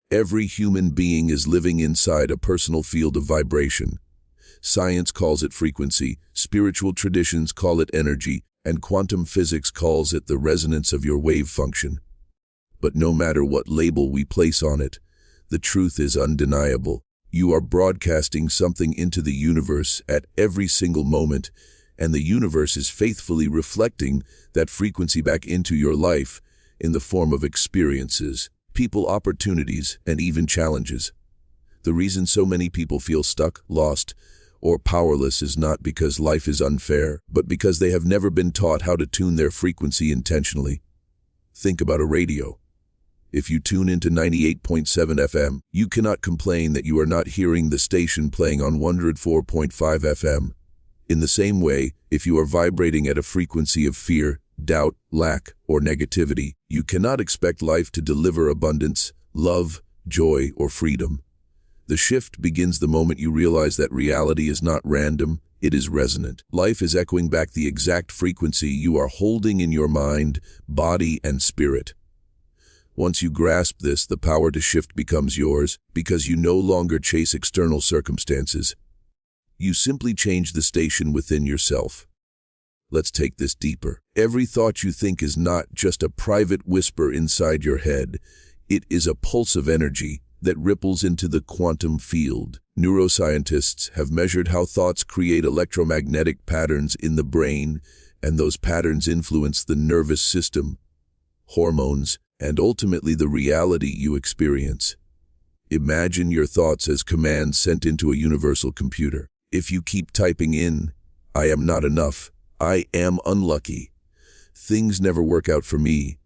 Every human being is living inside a personal field of vibration. Science calls it frequency, spiritual traditions call it energy, and quantum physics calls it the resonance of your wave function. But no matter what label we place on it, the truth is undeniable. You are broadcasting something into the universe at every single moment, and the universe is faithfully reflecting that frequency back into your life in the form of experiences, people, opportunities, and even challenges. The reason so many people feel stuck, lost, or powerless is not because life is unfair, but because they have never been taught how to tune their frequency intentionally. Think about a radio. If you tune into 98.7 FM, you cannot complain that you are not hearing the station playing on 104.5 FM. In the same way, if you are vibrating at a frequency of fear, doubt, lack, or negativity, you cannot expect life to deliver abundance, love, joy, or freedom. The shift begins the moment you realize that reality is not random, it is resonant. Life is echoing back the exact frequency you are holding in your mind, body, and spirit. Once you grasp this, the power to shift becomes yours because you no longer chase external circumstances. You simply change the station within yourself. Let's take this deeper. Every thought you think is not just a private whisper inside your head. It is a pulse of energy that ripples into the quantum field. Neuroscientists have measured how thoughts create electromagnetic patterns in the brain, and those patterns influence the nervous system, hormones, and ultimately the reality you experience. Imagine your thoughts as commands sent into a universal computer. If you keep typing in, "I am not enough," "I am unlucky," "things never work out for me,"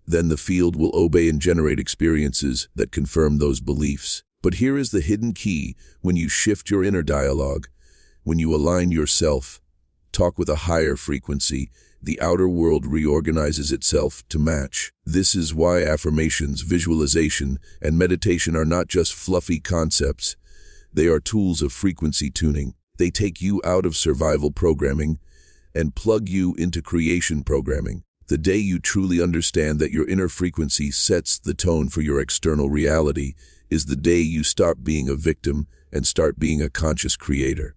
then the field will obey and generate experiences that confirm those beliefs. But here is the hidden key: when you shift your inner dialogue, when you align yourself, talk with a higher frequency, the outer world reorganizes itself to match. This is why affirmations, visualization, and meditation are not just fluffy concepts. They are tools of frequency tuning. They take you out of survival programming and plug you into creation programming. The day you truly understand that your inner frequency sets the tone for your external reality is the day you stop being a victim and start being a conscious creator.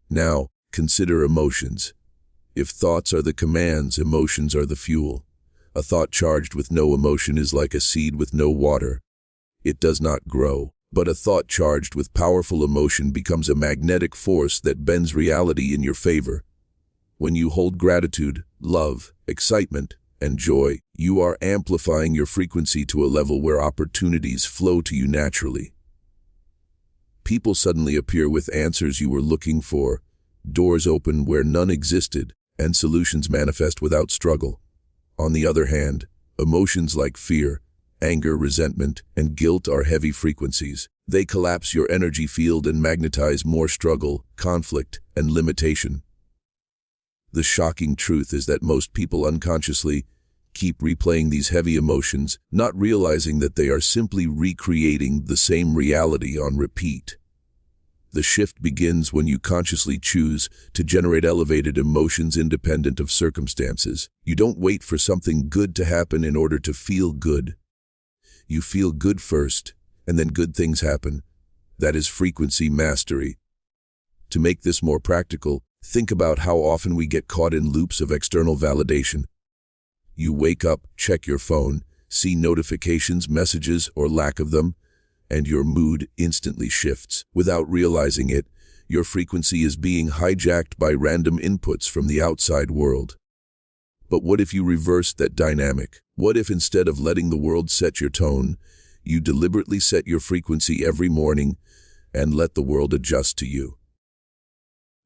Now, consider emotions. If thoughts are the commands, emotions are the fuel. A thought charged with no emotion is like a seed with no water. It does not grow. But a thought charged with powerful emotion becomes a magnetic force that bends reality in your favor. When you hold gratitude, love, excitement, and joy, you are amplifying your frequency to a level where opportunities flow to you naturally. People suddenly appear with answers you were looking for, doors open where none existed, and solutions manifest without struggle. On the other hand, emotions like fear, anger, resentment, and guilt are heavy frequencies. They collapse your energy field and magnetize more struggle, conflict, and limitation. The shocking truth is that most people unconsciously keep replaying these heavy emotions, not realizing that they are simply recreating the same reality on repeat. The shift begins when you consciously choose to generate elevated emotions independent of circumstances. You don't wait for something good to happen in order to feel good. You feel good first, and then good things happen. That is frequency mastery. To make this more practical, think about how often we get caught in loops of external validation. You wake up, check your phone, see notifications, messages, or lack of them, and your mood instantly shifts. Without realizing it, your frequency is being hijacked by random inputs from the outside world. But what if you reversed that dynamic? What if instead of letting the world set your tone, you deliberately set your frequency every morning and let the world adjust to you?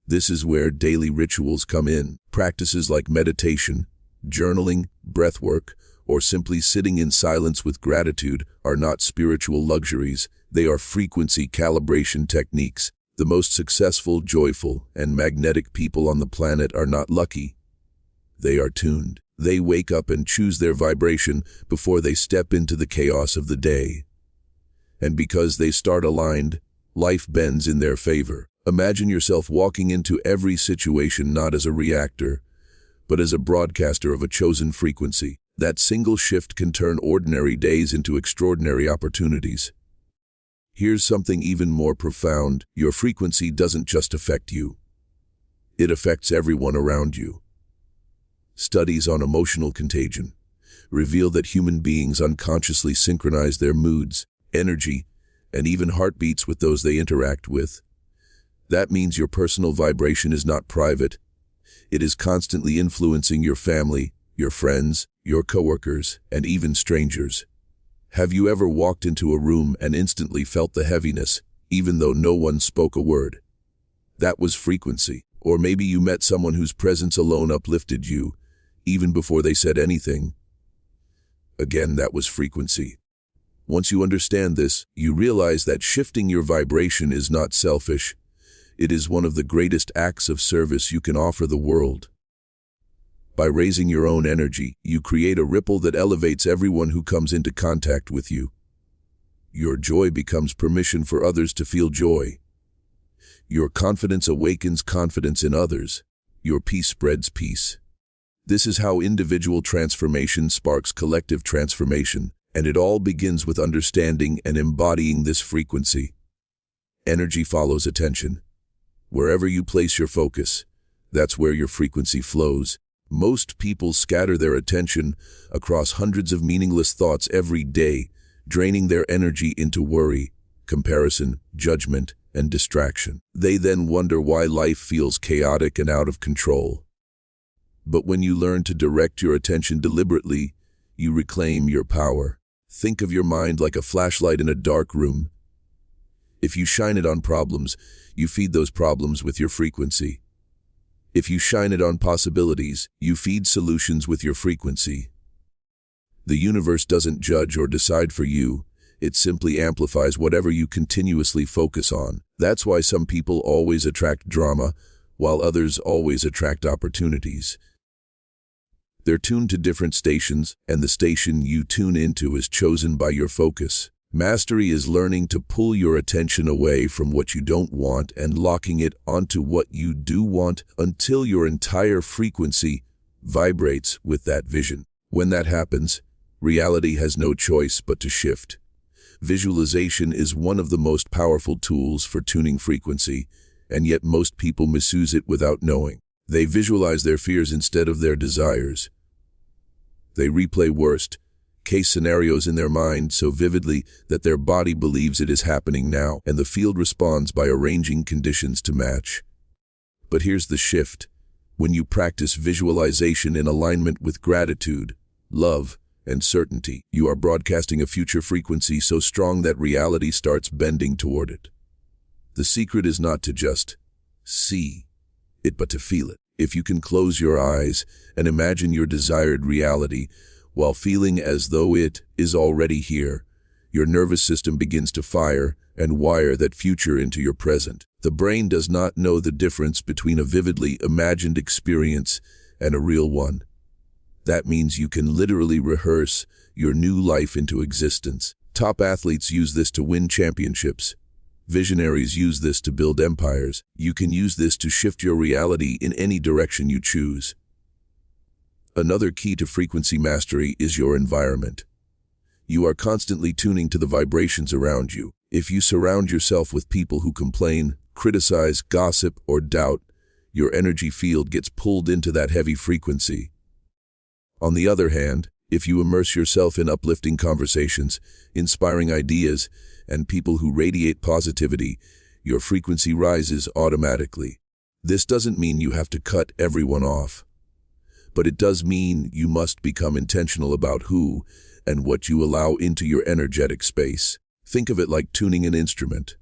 This is where daily rituals come in. Practices like meditation, journaling, breathwork, or simply sitting in silence with gratitude are not spiritual luxuries. They are frequency calibration techniques. The most successful, joyful, and magnetic people on the planet are not lucky. They are tuned. They wake up and choose their vibration before they step into the chaos of the day. And because they start aligned, life bends in their favor. Imagine yourself walking into every situation not as a reactor, but as a broadcaster of a chosen frequency. That single shift can turn ordinary days into extraordinary opportunities. Here's something even more profound. Your frequency doesn't just affect you. It affects everyone around you. Studies on emotional contagion reveal that human beings unconsciously synchronize their moods, energy, and even heartbeats with those they interact with. That means your personal vibration is not private. It is constantly influencing your family, your friends, your coworkers, and even strangers. Have you ever walked into a room and instantly felt the heaviness, even though no one spoke a word? That was frequency. Or maybe you met someone whose presence alone uplifted you, even before they said anything. Again, that was frequency. Once you understand this, you realize that shifting your vibration is not selfish. It is one of the greatest acts of service you can offer the world. By raising your own energy, you create a ripple that elevates everyone who comes into contact with you. Your joy becomes permission for others to feel joy. Your confidence awakens confidence in others. Your peace spreads peace. This is how individual transformation sparks collective transformation, and it all begins with understanding and embodying this frequency. Energy follows attention. Wherever you place your focus, that's where your frequency flows. Most people scatter their attention across hundreds of meaningless thoughts every day, draining their energy into worry, comparison, judgment, and distraction. They then wonder why life feels chaotic and out of control. But when you learn to direct your attention deliberately, you reclaim your power. Think of your mind like a flashlight in a dark room. If you shine it on problems, you feed those problems with your frequency. If you shine it on possibilities, you feed solutions with your frequency. The universe doesn't judge or decide for you. It simply amplifies whatever you continuously focus on. That's why some people always attract drama, while others always attract opportunities. They're tuned to different stations, and the station you tune into is chosen by your focus. Mastery is learning to pull your attention away from what you don't want and locking it onto what you do want until your entire frequency vibrates with that vision. When that happens, reality has no choice but to shift. Visualization is one of the most powerful tools for tuning frequency, and yet most people misuse it without knowing. They visualize their fears instead of their desires. They replay worst-case scenarios in their mind so vividly that their body believes it is happening now, and the field responds by arranging conditions to match. But here's the shift. When you practice visualization in alignment with gratitude, love, and certainty, you are broadcasting a future frequency so strong that reality starts bending toward it. The secret is not to just see it, but to feel it. If you can close your eyes and imagine your desired reality while feeling as though it is already here, your nervous system begins to fire and wire that future into your present. The brain does not know the difference between a vividly imagined experience and a real one. That means you can literally rehearse your new life into existence. Top athletes use this to win championships. Visionaries use this to build empires. You can use this to shift your reality in any direction you choose. Another key to frequency mastery is your environment. You are constantly tuning to the vibrations around you. If you surround yourself with people who complain, criticize, gossip, or doubt, your energy field gets pulled into that heavy frequency. On the other hand, if you immerse yourself in uplifting conversations, inspiring ideas, and people who radiate positivity, your frequency rises automatically. This doesn't mean you have to cut everyone off, but it does mean you must become intentional about who and what you allow into your energetic space. Think of it like tuning an instrument.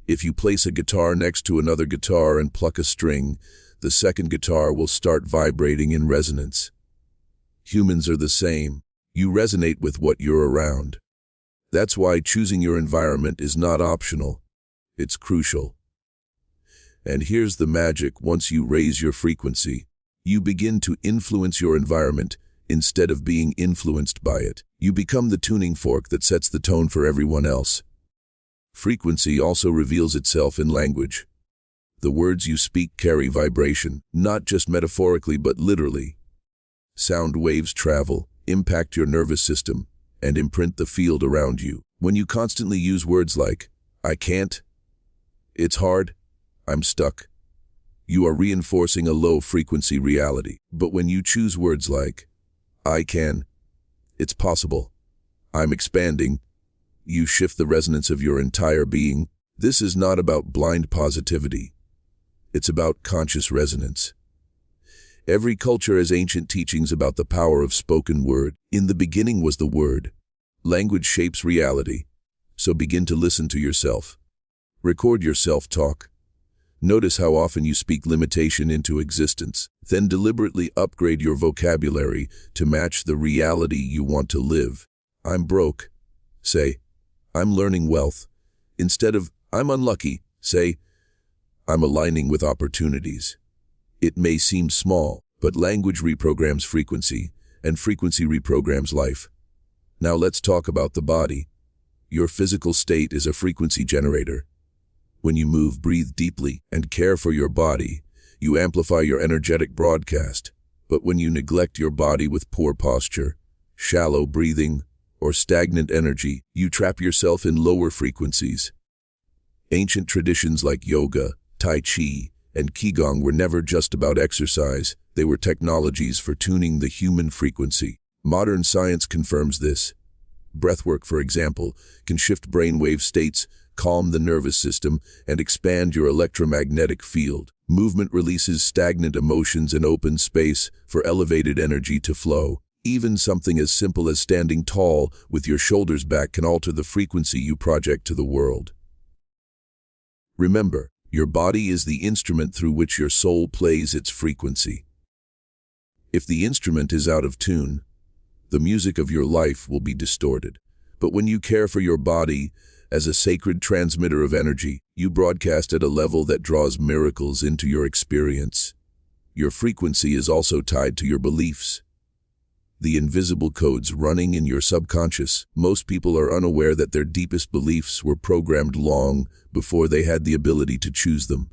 If you place a guitar next to another guitar and pluck a string, the second guitar will start vibrating in resonance. Humans are the same. You resonate with what you're around. That's why choosing your environment is not optional. It's crucial. And here's the magic: once you raise your frequency, you begin to influence your environment instead of being influenced by it. You become the tuning fork that sets the tone for everyone else. Frequency also reveals itself in language. The words you speak carry vibration, not just metaphorically but literally. Sound waves travel, impact your nervous system, and imprint the field around you. When you constantly use words like, I can't, it's hard, I'm stuck, you are reinforcing a low-frequency reality. But when you choose words like, I can, it's possible, I'm expanding, you shift the resonance of your entire being. This is not about blind positivity. It's about conscious resonance. Every culture has ancient teachings about the power of spoken word. In the beginning was the word. Language shapes reality, so begin to listen to yourself. Record your self-talk. Notice how often you speak limitation into existence. Then deliberately upgrade your vocabulary to match the reality you want to live. I'm broke. Say, I'm learning wealth. Instead of, I'm unlucky, say, I'm aligning with opportunities. It may seem small, but language reprograms frequency, and frequency reprograms life. Now let's talk about the body. Your physical state is a frequency generator. When you move, breathe deeply, and care for your body, you amplify your energetic broadcast. But when you neglect your body with poor posture, shallow breathing, or stagnant energy, you trap yourself in lower frequencies. Ancient traditions like yoga, tai chi, and qigong were never just about exercise. They were technologies for tuning the human frequency. Modern science confirms this. Breathwork, for example, can shift brainwave states, calm the nervous system, and expand your electromagnetic field. Movement releases stagnant emotions and opens space for elevated energy to flow. Even something as simple as standing tall with your shoulders back can alter the frequency you project to the world. Remember, your body is the instrument through which your soul plays its frequency. If the instrument is out of tune, the music of your life will be distorted. But when you care for your body as a sacred transmitter of energy, you broadcast at a level that draws miracles into your experience. Your frequency is also tied to your beliefs. The invisible codes running in your subconscious. Most people are unaware that their deepest beliefs were programmed long before they had the ability to choose them.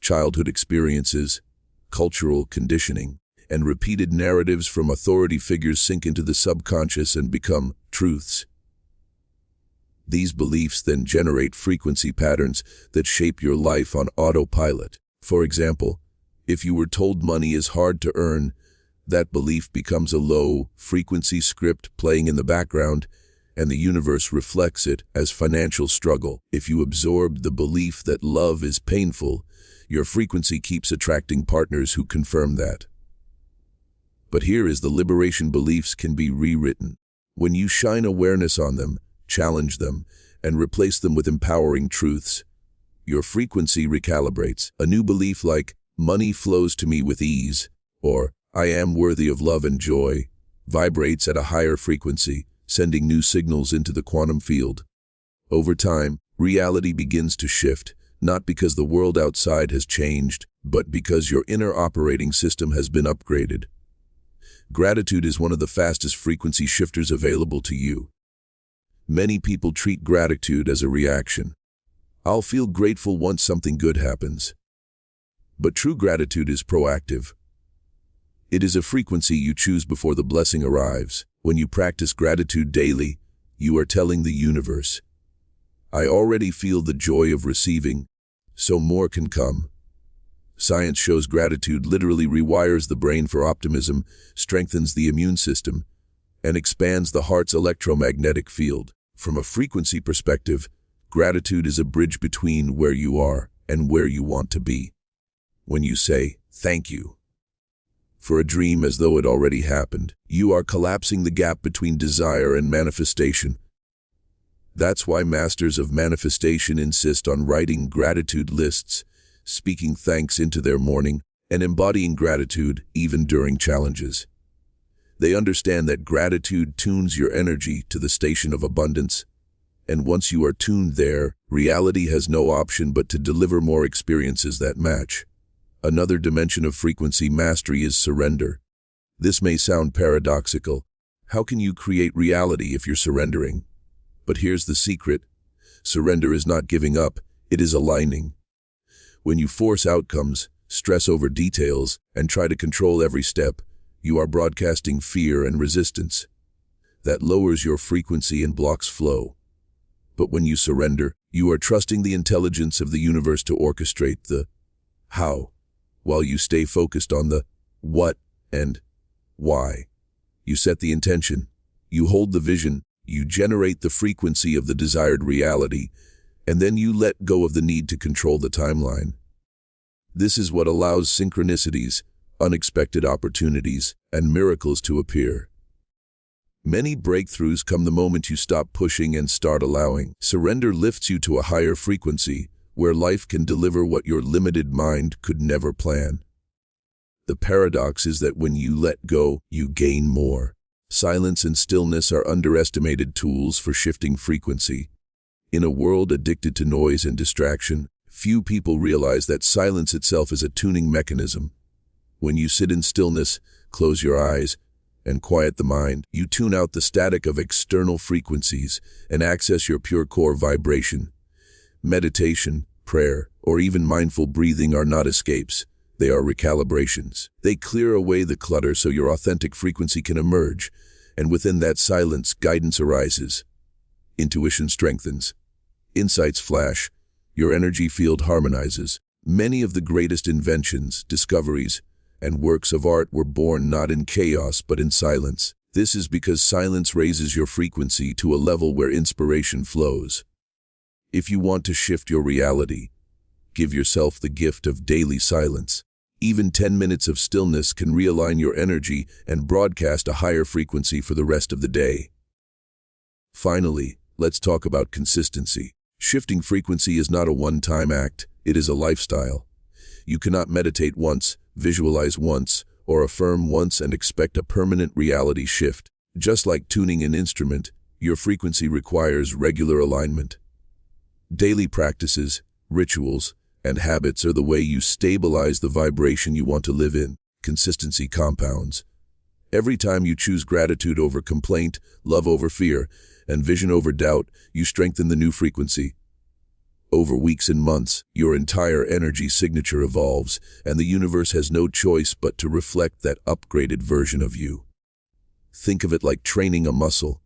Childhood experiences, cultural conditioning, and repeated narratives from authority figures sink into the subconscious and become truths. These beliefs then generate frequency patterns that shape your life on autopilot. For example, if you were told money is hard to earn, that belief becomes a low-frequency script playing in the background, and the universe reflects it as financial struggle. If you absorb the belief that love is painful, your frequency keeps attracting partners who confirm that. But here is the liberation: beliefs can be rewritten. When you shine awareness on them, challenge them, and replace them with empowering truths, your frequency recalibrates. A new belief like, money flows to me with ease, or I am worthy of love and joy, vibrates at a higher frequency, sending new signals into the quantum field. Over time, reality begins to shift, not because the world outside has changed, but because your inner operating system has been upgraded. Gratitude is one of the fastest frequency shifters available to you. Many people treat gratitude as a reaction. I'll feel grateful once something good happens. But true gratitude is proactive. It is a frequency you choose before the blessing arrives. When you practice gratitude daily, you are telling the universe, I already feel the joy of receiving, so more can come. Science shows gratitude literally rewires the brain for optimism, strengthens the immune system, and expands the heart's electromagnetic field. From a frequency perspective, gratitude is a bridge between where you are and where you want to be. When you say, thank you, for a dream as though it already happened, you are collapsing the gap between desire and manifestation. That's why masters of manifestation insist on writing gratitude lists, speaking thanks into their morning, and embodying gratitude even during challenges. They understand that gratitude tunes your energy to the station of abundance, and once you are tuned there, reality has no option but to deliver more experiences that match. Another dimension of frequency mastery is surrender. This may sound paradoxical. How can you create reality if you're surrendering? But here's the secret. Surrender is not giving up, it is aligning. When you force outcomes, stress over details, and try to control every step, you are broadcasting fear and resistance. That lowers your frequency and blocks flow. But when you surrender, you are trusting the intelligence of the universe to orchestrate the how, while you stay focused on the what and why. You set the intention, you hold the vision, you generate the frequency of the desired reality, and then you let go of the need to control the timeline. This is what allows synchronicities, unexpected opportunities, and miracles to appear. Many breakthroughs come the moment you stop pushing and start allowing. Surrender lifts you to a higher frequency, where life can deliver what your limited mind could never plan. The paradox is that when you let go, you gain more. Silence and stillness are underestimated tools for shifting frequency. In a world addicted to noise and distraction, few people realize that silence itself is a tuning mechanism. When you sit in stillness, close your eyes, and quiet the mind, you tune out the static of external frequencies and access your pure core vibration. Meditation, prayer, or even mindful breathing are not escapes. They are recalibrations. They clear away the clutter so your authentic frequency can emerge, and within that silence, guidance arises. Intuition strengthens. Insights flash. Your energy field harmonizes. Many of the greatest inventions, discoveries, and works of art were born not in chaos but in silence. This is because silence raises your frequency to a level where inspiration flows. If you want to shift your reality, give yourself the gift of daily silence. Even 10 minutes of stillness can realign your energy and broadcast a higher frequency for the rest of the day. Finally, let's talk about consistency. Shifting frequency is not a one-time act, it is a lifestyle. You cannot meditate once, visualize once, or affirm once and expect a permanent reality shift. Just like tuning an instrument, your frequency requires regular alignment. Daily practices, rituals, and habits are the way you stabilize the vibration you want to live in. Consistency compounds. Every time you choose gratitude over complaint, love over fear, and vision over doubt, you strengthen the new frequency. Over weeks and months, your entire energy signature evolves, and the universe has no choice but to reflect that upgraded version of you. Think of it like training a muscle.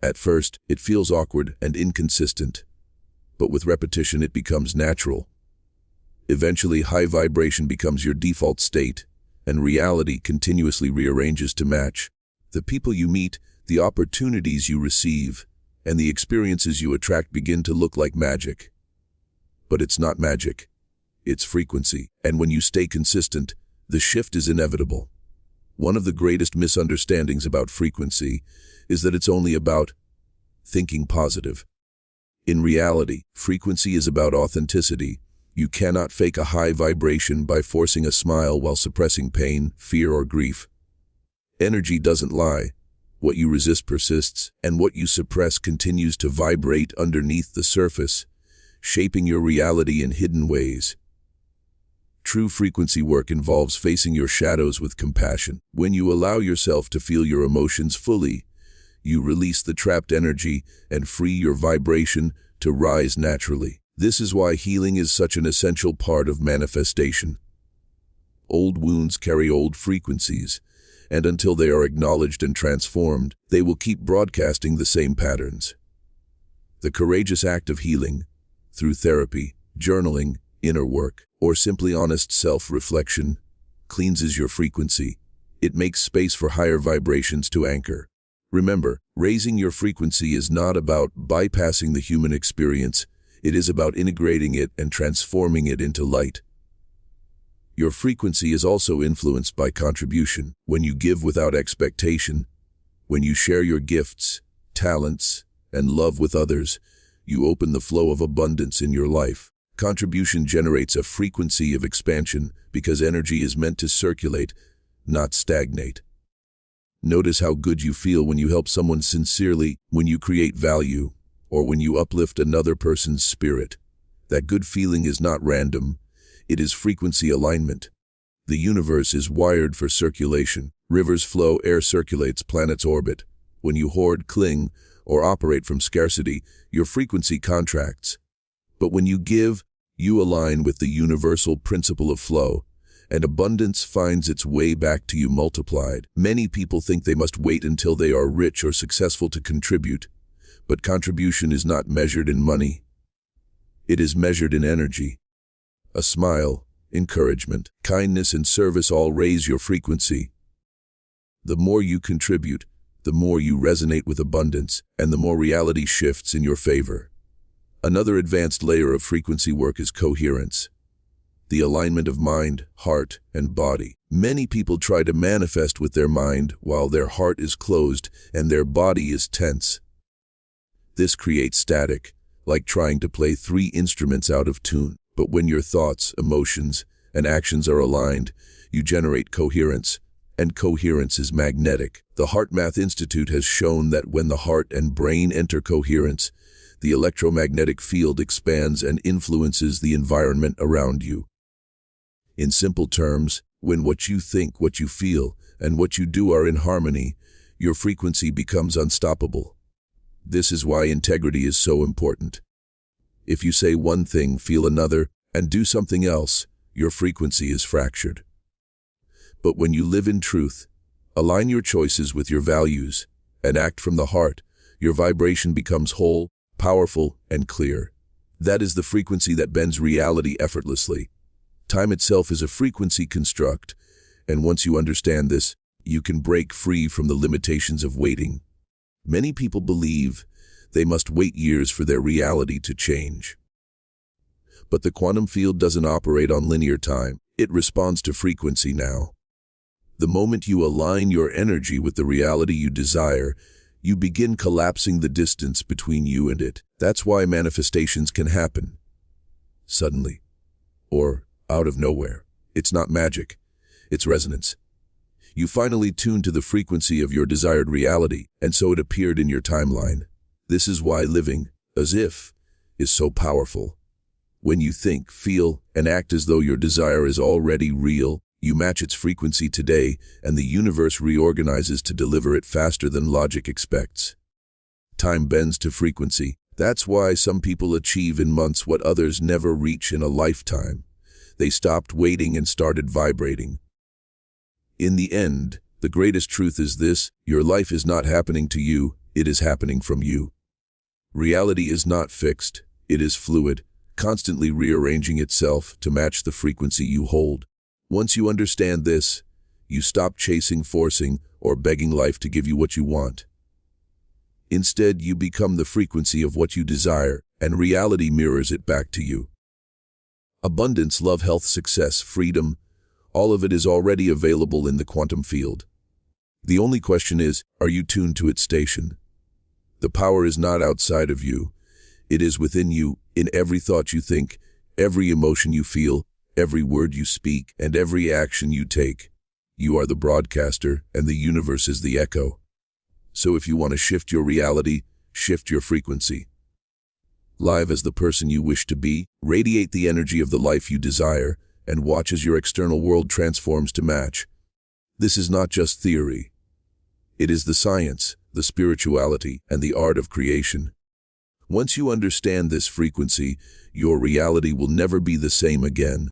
At first, it feels awkward and inconsistent, but with repetition it becomes natural. Eventually, high vibration becomes your default state, and reality continuously rearranges to match. The people you meet, the opportunities you receive, and the experiences you attract begin to look like magic. But it's not magic. It's frequency. And when you stay consistent, the shift is inevitable. One of the greatest misunderstandings about frequency is that it's only about thinking positive. In reality, frequency is about authenticity. You cannot fake a high vibration by forcing a smile while suppressing pain, fear, or grief. Energy doesn't lie. What you resist persists, and what you suppress continues to vibrate underneath the surface, shaping your reality in hidden ways. True frequency work involves facing your shadows with compassion. When you allow yourself to feel your emotions fully, you release the trapped energy and free your vibration to rise naturally. This is why healing is such an essential part of manifestation. Old wounds carry old frequencies, and until they are acknowledged and transformed, they will keep broadcasting the same patterns. The courageous act of healing, through therapy, journaling, inner work, or simply honest self-reflection, cleanses your frequency. It makes space for higher vibrations to anchor. Remember, raising your frequency is not about bypassing the human experience. It is about integrating it and transforming it into light. Your frequency is also influenced by contribution. When you give without expectation, when you share your gifts, talents, and love with others, you open the flow of abundance in your life. Contribution generates a frequency of expansion because energy is meant to circulate, not stagnate. Notice how good you feel when you help someone sincerely, when you create value, or when you uplift another person's spirit. That good feeling is not random. It is frequency alignment. The universe is wired for circulation. Rivers flow, air circulates, planets orbit. When you hoard, cling, or operate from scarcity, your frequency contracts. But when you give, you align with the universal principle of flow, and abundance finds its way back to you multiplied. Many people think they must wait until they are rich or successful to contribute, but contribution is not measured in money. It is measured in energy. A smile, encouragement, kindness, and service all raise your frequency. The more you contribute, the more you resonate with abundance, and the more reality shifts in your favor. Another advanced layer of frequency work is coherence, the alignment of mind, heart, and body. Many people try to manifest with their mind while their heart is closed and their body is tense. This creates static, like trying to play 3 instruments out of tune. But when your thoughts, emotions, and actions are aligned, you generate coherence, and coherence is magnetic. The HeartMath Institute has shown that when the heart and brain enter coherence, the electromagnetic field expands and influences the environment around you. In simple terms, when what you think, what you feel, and what you do are in harmony, your frequency becomes unstoppable. This is why integrity is so important. If you say one thing, feel another, and do something else, your frequency is fractured. But when you live in truth, align your choices with your values, and act from the heart, your vibration becomes whole, powerful, and clear. That is the frequency that bends reality effortlessly. Time itself is a frequency construct, and once you understand this, you can break free from the limitations of waiting. Many people believe they must wait years for their reality to change. But the quantum field doesn't operate on linear time. It responds to frequency now. The moment you align your energy with the reality you desire, you begin collapsing the distance between you and it. That's why manifestations can happen suddenly or out of nowhere. It's not magic, it's resonance. You finally tune to the frequency of your desired reality, and so it appeared in your timeline. This is why living as if is so powerful. When you think, feel, and act as though your desire is already real, you match its frequency today, and the universe reorganizes to deliver it faster than logic expects. Time bends to frequency. That's why some people achieve in months what others never reach in a lifetime. They stopped waiting and started vibrating. In the end, the greatest truth is this: your life is not happening to you, it is happening from you. Reality is not fixed, it is fluid, constantly rearranging itself to match the frequency you hold. Once you understand this, you stop chasing, forcing, or begging life to give you what you want. Instead, you become the frequency of what you desire, and reality mirrors it back to you. Abundance, love, health, success, freedom, all of it is already available in the quantum field. The only question is, are you tuned to its station? The power is not outside of you. It is within you, in every thought you think, every emotion you feel, every word you speak, and every action you take. You are the broadcaster, and the universe is the echo. So if you want to shift your reality, shift your frequency. Live as the person you wish to be, radiate the energy of the life you desire, and watch as your external world transforms to match. This is not just theory. It is the science, the spirituality, and the art of creation. Once you understand this frequency, your reality will never be the same again.